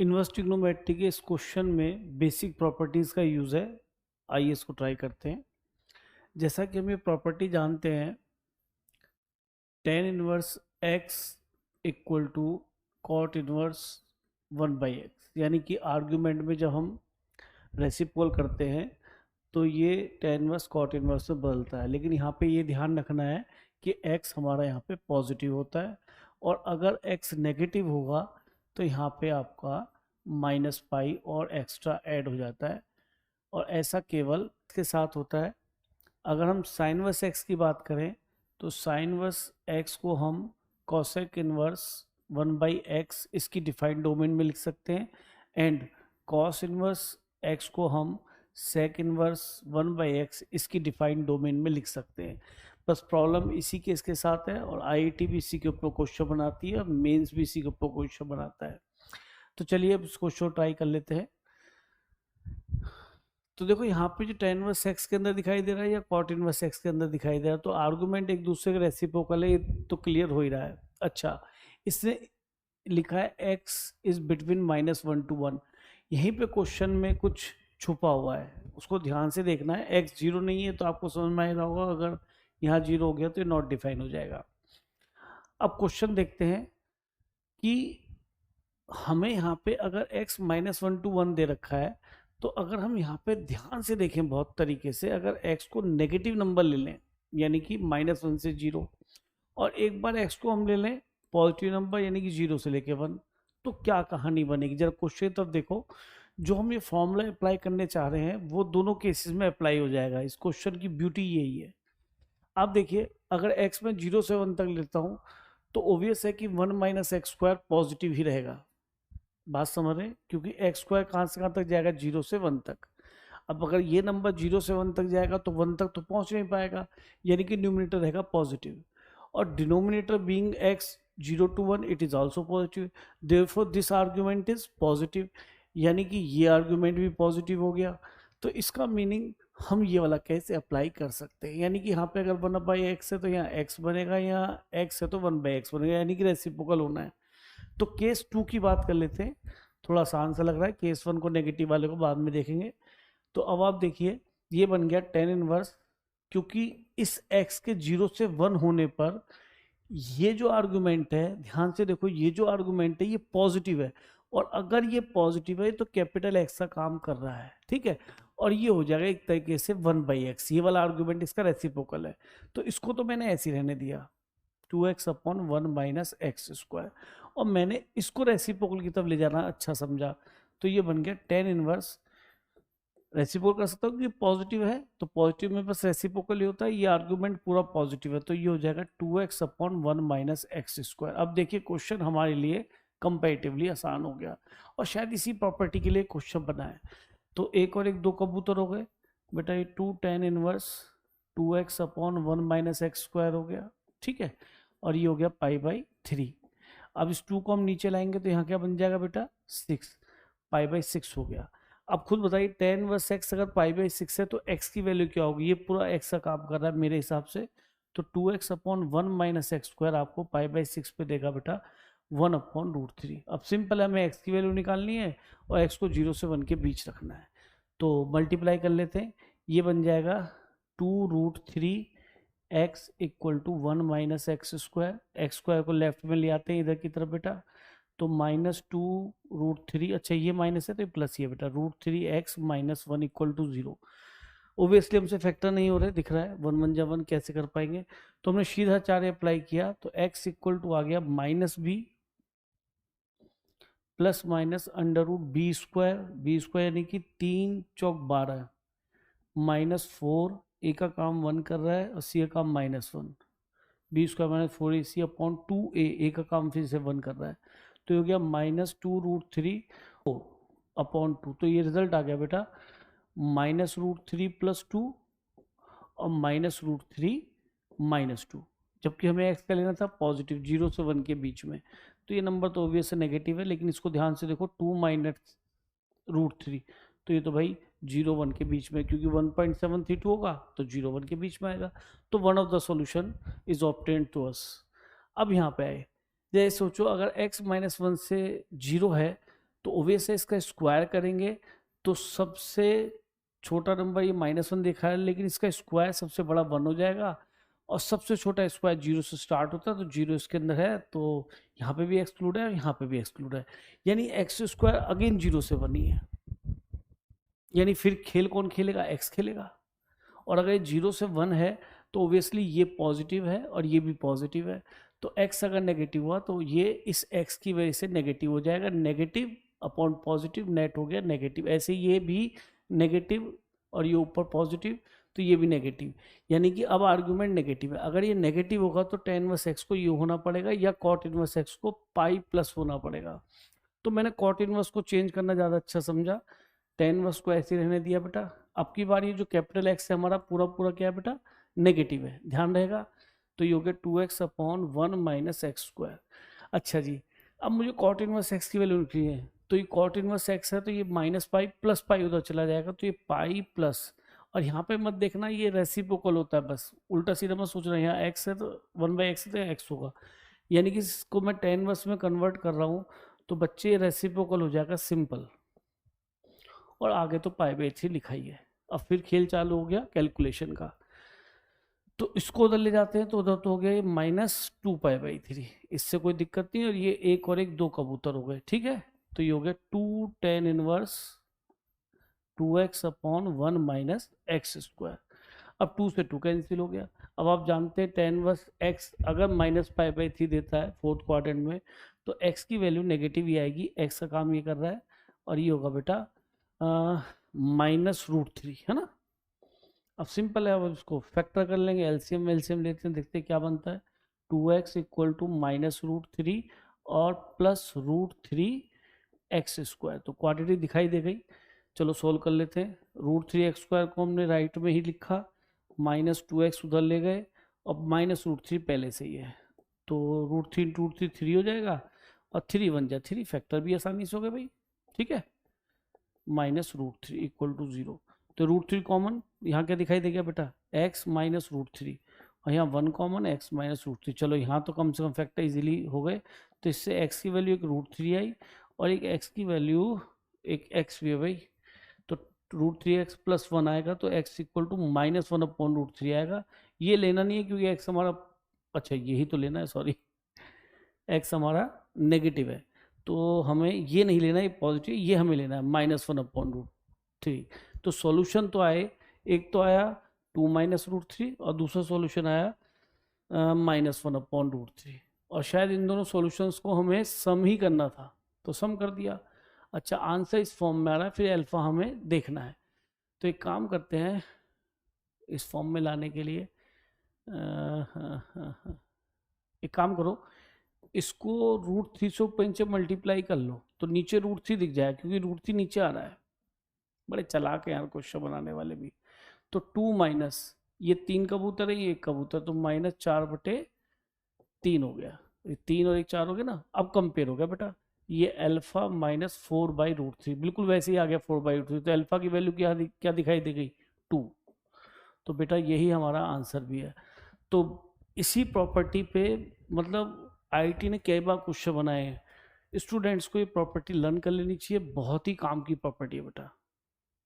Inverse trigonometry के इस question में बेसिक प्रॉपर्टीज का यूज है। आइए इसको ट्राई करते हैं। जैसा कि हम ये प्रॉपर्टी जानते हैं, tan inverse x equal to cot inverse 1/x, यानी कि आर्ग्यूमेंट में जब हम रेसिप्रोकल करते हैं तो ये tan इनवर्स कॉट इनवर्स में बदलता है। लेकिन यहाँ पे ये ध्यान रखना है कि x हमारा यहाँ पे पॉजिटिव होता है, और अगर x नेगेटिव होगा तो यहाँ पे आपका -पाई और एक्स्ट्रा ऐड हो जाता है। और ऐसा केवल इसके साथ होता है। अगर हम साइन वर्स एक्स की बात करें तो साइन वर्स एक्स को हम कॉसेक इनवर्स 1/x इसकी डिफाइंड डोमेन में लिख सकते हैं, एंड कॉस इनवर्स एक्स को हम सेक इनवर्स 1/x इसकी डिफाइंड डोमेन में लिख सकते हैं। बस प्रॉब्लम इसी के इसके साथ है, और आईआईटी भी इसी के ऊपर क्वेश्चन बनाती है, मेंस भी इसी के ऊपर क्वेश्चन बनाता है। तो चलिए अब इस क्वेश्चन ट्राई कर लेते हैं। तो देखो यहाँ पे जो tan इनवर्स x के अंदर दिखाई दे रहा है या cot इनवर्स x के अंदर दिखाई दे रहा है, तो आर्गुमेंट एक दूसरे के रेसिप्रोकल है, ये तो क्लियर हो ही रहा है। अच्छा, इसने लिखा है x इज बिटवीन -1 to 1। यहीं पे क्वेश्चन में कुछ छुपा हुआ है, उसको ध्यान से देखना है। x 0 नहीं है तो आपको समझ में आ रहा होगा, अगर यहाँ 0 हो गया तो ये नॉट डिफाइन हो जाएगा। अब क्वेश्चन देखते हैं कि हमें यहाँ पे अगर x -1 to 1 दे रखा है, तो अगर हम यहाँ पे ध्यान से देखें बहुत तरीके से, अगर x को नेगेटिव नंबर ले लें यानी कि -1 से 0, और एक बार x को हम ले लें पॉजिटिव नंबर यानी कि 0 से लेके 1, तो क्या कहानी बनेगी। जरा क्वेश्चन की तरफ देखो। जो हम ये फॉर्मूला अप्लाई करने चाह रहे हैं वो दोनों केसेस में अप्लाई हो जाएगा। इस क्वेश्चन की ब्यूटी यही है। आप देखिए, अगर x में 0 से 1 तक लेता हूँ तो ओबियस है कि 1 - x² पॉजिटिव ही रहेगा। बात समझ रहे हैं, क्योंकि x² कहाँ से कहाँ तक जाएगा, 0 से 1 तक। अब अगर ये नंबर 0 से 1 तक जाएगा तो 1 तक तो पहुंच नहीं पाएगा, यानी कि न्यूमिनेटर रहेगा पॉजिटिव, और denominator being x 0 to 1 it is also positive, therefore this argument is positive, यानी कि ये आर्गुमेंट भी पॉजिटिव हो गया। तो इसका मीनिंग हम ये वाला कैसे अप्लाई कर सकते हैं, यानी कि यहाँ पे अगर 1/x है तो यहाँ x बनेगा, यहाँ x है तो 1/x बनेगा, यानी कि रेसिप्रोकल होना है। तो केस 2 की बात कर लेते हैं, थोड़ा आसान सा लग रहा है। केस 1 को नेगेटिव वाले को बाद में देखेंगे। तो अब आप देखिए, ये बन गया tan इनवर्स, क्योंकि इस x के 0 से 1 होने पर ये जो आर्गुमेंट है, ध्यान से देखो, ये जो आर्गुमेंट है ये पॉजिटिव है, और अगर ये पॉजिटिव है तो कैपिटल एक्स का काम कर रहा है, ठीक है। और ये हो जाएगा एक तरीके से 1/x, ये वाला आर्गुमेंट इसका रेसिप्रोकल है। तो इसको तो मैंने ऐसे ही रहने दिया, 2x/1 - x², और मैंने इसको रेसिप्रोकल की तरफ ले जाना अच्छा समझा। तो ये बन गया tan इनवर्स, रेसिप्रोकल कर सकता हूँ कि पॉजिटिव है तो पॉजिटिव में बस रेसिप्रोकल ही होता है, ये आर्गुमेंट पूरा पॉजिटिव है, तो ये हो जाएगा 2x/1 - x²। अब देखिए क्वेश्चन हमारे लिए कंपैरेटिवली आसान हो गया, और शायद इसी प्रॉपर्टी के लिए क्वेश्चन बना है। तो एक और एक दो कबूतर हो गए बेटा, ये 2 tan इनवर्स 2x/1 - x² हो गया, ठीक है, और ये हो गया π/3। अब इस 2 को हम नीचे लाएंगे तो यहाँ क्या बन जाएगा बेटा, 6, π/6 हो गया। अब खुद बताइए, tan इनवर्स x अगर π/6 है तो x की वैल्यू क्या होगी, ये पूरा x का काम कर रहा है मेरे हिसाब से। तो 2x/1 - x² आपको π/6 पे देगा बेटा 1/√3। अब सिंपल है, हमें x की वैल्यू निकालनी है और x को 0 से 1 के बीच रखना है। तो मल्टीप्लाई कर लेते हैं, ये बन जाएगा 2√3 x equal to 1 - x²। x² को लेफ्ट में ले आते हैं इधर की तरफ बेटा, तो -2√3, अच्छा ये माइनस है तो प्लस ही है बेटा, √3x - 1 इक्वल टू 0। ओबियसली हमसे फैक्टर नहीं हो रहे, दिख रहा है 1 1 जा 1 कैसे कर पाएंगे। तो हमने सीधा 4 अप्लाई किया, तो x इक्वल टू आ गया -b plus minus √b², b² यानी कि 3 चौक 12, -4, a का काम 1 कर रहा है और c का काम -1, b² - 4ac/2a, a का काम फिर से 1 कर रहा है, तो हो गया -2√3 अपॉन 2। तो ये रिजल्ट आ गया बेटा -√3 + 2 और -√3 - 2, जबकि हमें x का लेना था पॉजिटिव 0 से 1 के बीच में। तो ये नंबर तो ऑब्वियस नेगेटिव है, लेकिन इसको ध्यान से देखो, 2 - √3, तो ये तो भाई 0 1 के बीच में, क्योंकि 1.732 होगा तो 0 1 के बीच में आएगा। तो one of the solution is obtained to us. अब यहाँ पे आए, जैसे सोचो अगर x - 1 से 0 है तो ओबियस है इसका स्क्वायर करेंगे तो सबसे छोटा नंबर ये -1 देखा है, लेकिन इसका स्क्वायर सबसे बड़ा 1 हो जाएगा, और सबसे छोटा स्क्वायर 0 से स्टार्ट होता है, तो 0 इसके अंदर है, तो यहाँ पे भी एक्सक्लूड है और यहाँ पे भी एक्सक्लूड है, यानी एक्स स्क्वायर अगेन 0 से 1 ही है। यानी फिर खेल कौन खेलेगा? एक्स खेलेगा। और अगर ये 0 से 1 है तो ओबियसली ये पॉजिटिव है और ये भी पॉजिटिव है, तो x अगर नेगेटिव हुआ तो ये इस x की वजह से नेगेटिव हो जाएगा, नेगेटिव अपॉन पॉजिटिव नेट हो गया नेगेटिव। ऐसे ये भी नेगेटिव और ये ऊपर पॉजिटिव, तो ये भी नेगेटिव, यानी कि अब आर्गुमेंट नेगेटिव है। अगर ये नेगेटिव होगा तो tan इनवर्स x को यू होना पड़ेगा या cot इनवर्स x को पाई प्लस होना पड़ेगा। तो मैंने cot इनवर्स को चेंज करना ज़्यादा अच्छा समझा, tan इनवर्स को ऐसे रहने दिया बेटा। अब की बार ये जो कैपिटल एक्स है हमारा पूरा पूरा क्या है बेटा? नेगेटिव है, ध्यान रहेगा। तो ये हो गया 2x upon 1 minus x square. अच्छा जी, अब मुझे कॉट इनवर्स एक्स की वैल्यू निकली है, तो ये कॉट इनवर्स एक्स है तो ये माइनस पाई प्लस पाई उधर चला जाएगा, तो ये पाई प्लस, और यहाँ पे मत देखना ये रेसिप्रोकल होता है, बस उल्टा सीधा मत सोचना, यहाँ एक्स है तो 1/x है तो एक्स होगा, यानी कि इसको मैं tan इनवर्स में कन्वर्ट कर रहा हूँ, तो बच्चे रेसिप्रोकल हो जाएगा सिंपल, और आगे तो π/3 लिखा ही है। अब फिर खेल चालू हो गया कैलकुलेशन का, तो इसको उधर ले जाते हैं तो उधर तो हो गया -2 π/3, इससे कोई दिक्कत नहीं, और ये एक और एक 2 कबूतर हो गए, ठीक है। तो ये हो गया 2 tan inverse 2x upon 1 minus x square. अब 2 से 2 कैंसिल हो गया। अब आप जानते हैं tan इनवर्स x अगर -π/3 देता है फोर्थ क्वाड्रेंट में, तो x की वैल्यू नेगेटिव ही आएगी, x का काम ये कर रहा है, और ये होगा बेटा -√3, है ना। अब सिंपल है, अब इसको फैक्टर कर लेंगे, एलसीएम लेते हैं, देखते हैं क्या बनता है। 2x इक्वल टू -√3 और +√3 एक्स स्क्वायर, तो क्वाड्रेटिक दिखाई दे गई। चलो सोल्व कर लेते हैं। √3x² को हमने राइट में ही लिखा, -2x उधर ले गए, अब -√3 पहले से ही है, तो √3 × 3 3 हो जाएगा, और 3 बन जाए 3, फैक्टर भी आसानी से हो गया भाई, ठीक है। -√3 इक्वल टू 0, तो √3 कॉमन, यहाँ क्या दिखाई दे गया बेटा? x -√3, और यहाँ 1 कॉमन, x -√3। चलो यहाँ तो कम से कम फैक्टर इजीली हो गए, तो इससे x की वैल्यू एक √3 आई, और एक x की वैल्यू एक x भी है भाई, तो √3x + 1 आएगा, तो x इक्वल टू -1 अपॉन √3 आएगा। ये लेना नहीं है क्योंकि x हमारा, अच्छा यही तो लेना है, सॉरी, x हमारा नेगेटिव है, तो हमें ये नहीं लेना है, पॉजिटिव ये हमें लेना है, -1 अपॉन √3। तो सॉल्यूशन तो आए, एक तो आया 2 -√3 और दूसरा सॉल्यूशन आया -1 अपॉन √3, और शायद इन दोनों सॉल्यूशंस को हमें सम ही करना था, तो सम कर दिया। अच्छा, आंसर इस फॉर्म में आ रहा है, फिर अल्फा हमें देखना है, तो एक काम करते हैं, इस फॉर्म में लाने के लिए एक काम करो, इसको √3 से ऊपर नीचे मल्टीप्लाई कर लो, तो नीचे √3 दिख जाए, क्योंकि √3 नीचे आ रहा है। बड़े चालाक हैं यार क्वेश्चन बनाने वाले भी। तो 2 माइनस, ये 3 कबूतर है, ये 1 कबूतर, तो -4/3 हो गया, 3 और 1 4 हो गया ना। अब कंपेयर हो गया बेटा, ये अल्फा -4/√3, बिल्कुल वैसे ही आ गया 4/√3, तो अल्फा की वैल्यू क्या दिखाई दे गई? 2। तो बेटा यही हमारा आंसर भी है। तो इसी प्रॉपर्टी पे, मतलब आईआईटी ने कई बार क्वेश्चन बनाए हैं, स्टूडेंट्स को ये प्रॉपर्टी लर्न कर लेनी चाहिए, बहुत ही काम की प्रॉपर्टी है बेटा।